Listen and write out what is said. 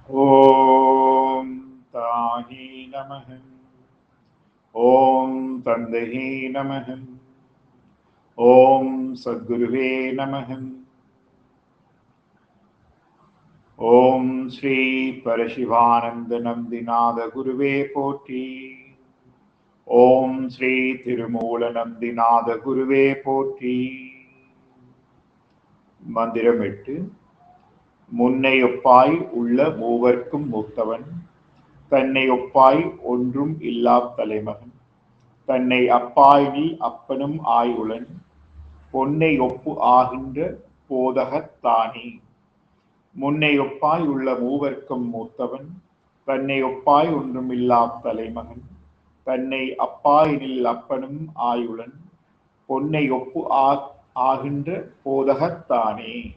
ஓம் தாஹி நமஹ. ஓம் தந்தையே நமஹ. ஓம் சத்குருவே நமஹ. ஓம் ஸ்ரீ பரசிவானந்த நந்திநாத குருவே போற்றி. ஓம் ஸ்ரீ திருமூல நந்திநாத குருவே போற்றி. மந்திரமிட்டு முன்னையொப்பாய் உள்ள மூவர்க்கும் மூத்தவன், தன்னை ஒப்பாய் ஒன்றும் இல்லா தலைமகன், தன்னை அப்பாயினில் அப்பனும் ஆயுளன், பொன்னை ஒப்பு ஆகின்ற போதகத்தானே. முன்னை ஒப்பாய் உள்ள மூவர்க்கும் மூத்தவன், தன்னை ஒப்பாய் ஒன்றும் இல்லா தலைமகன், தன்னை அப்பாயினில் அப்பனும் ஆயுளன், பொன்னை ஒப்பு ஆகின்ற போதகத்தானே.